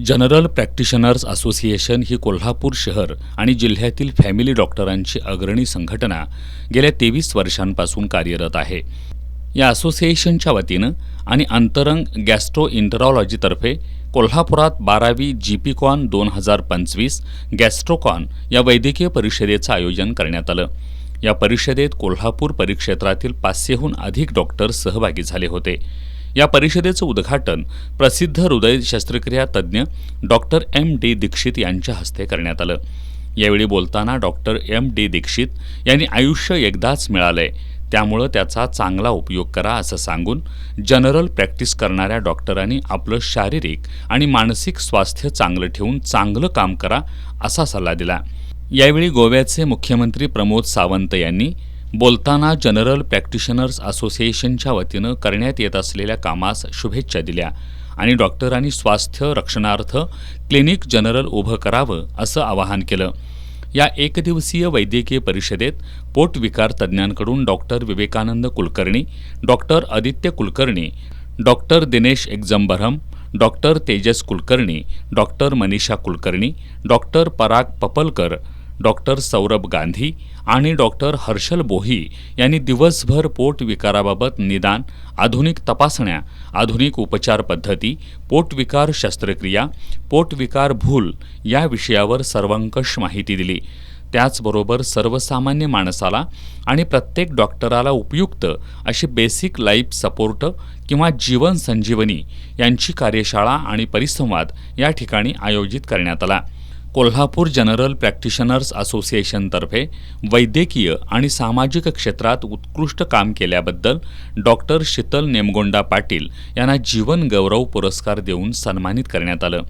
General practitioners association ही कोल्हापूर शहर आणि जिल्ह्यातील फॅमिली डॉक्टरांची अग्रणी संघटना गेल्या 23 वर्षांपासून कार्यरत आहे. या असोसिएशनच्या वतीनं आणि अंतरंग गॅस्ट्रोएंटरॉलॉजीतर्फे कोल्हापुरात 12वी जीपीकॉन 2025 गॅस्ट्रोकॉन या वैद्यकीय परिषदेचं आयोजन करण्यात आलं. या परिषदेत कोल्हापूर परिक्षेत्रातील 500हून अधिक डॉक्टर सहभागी झाले होते. या परिषदेचं उद्घाटन प्रसिद्ध हृदय शस्त्रक्रिया तज्ज्ञ डॉक्टर M.D. दीक्षित यांच्या हस्ते करण्यात आलं. यावेळी बोलताना डॉक्टर M.D. दीक्षित यांनी आयुष्य एकदाच मिळालंय, त्यामुळं त्याचा चांगला उपयोग करा असं सांगून जनरल प्रॅक्टिस करणाऱ्या डॉक्टरांनी आपलं शारीरिक आणि मानसिक स्वास्थ्य चांगलं ठेवून चांगलं काम करा असा सल्ला दिला. यावेळी गोव्याचे मुख्यमंत्री प्रमोद सावंत यांनी बोलताना जनरल प्रॅक्टिशनर्स असोसिएशनच्या वतीनं करण्यात येत असलेल्या कामास शुभेच्छा दिल्या आणि डॉक्टरांनी स्वास्थ्य रक्षणार्थ क्लिनिक जनरल उभं करावं असं आवाहन केलं. या एकदिवसीय वैद्यकीय परिषदेत पोटविकार तज्ज्ञांकडून doctor Vivekanand Kulkarni, doctor Aditya Kulkarni, doctor Dinesh एक्झंबरम, doctor Tejas Kulkarni, doctor Manisha Kulkarni, doctor Parag Papalkar, doctor Saurabh Gandhi आणि डॉक्टर हर्षल बोही यांनी दिवसभर पोटविकाराबाबत निदान, आधुनिक तपासण्या, आधुनिक उपचार पद्धती, पोटविकार शस्त्रक्रिया, पोटविकार भूल या विषयावर सर्वंकष माहिती दिली. त्याचबरोबर सर्वसामान्य माणसाला आणि प्रत्येक डॉक्टराला उपयुक्त अशी बेसिक लाईफ सपोर्ट किंवा जीवन संजीवनी यांची कार्यशाळा आणि परिसंवाद या ठिकाणी आयोजित करण्यात आला. कोल्हापूर जनरल प्रॅक्टिशनर्स असोसिएशनतर्फे वैद्यकीय आणि सामाजिक क्षेत्रात उत्कृष्ट काम केल्याबद्दल डॉक्टर शीतल नेमगोंडा पाटील यांना जीवन गौरव पुरस्कार देऊन सन्मानित करण्यात आलं.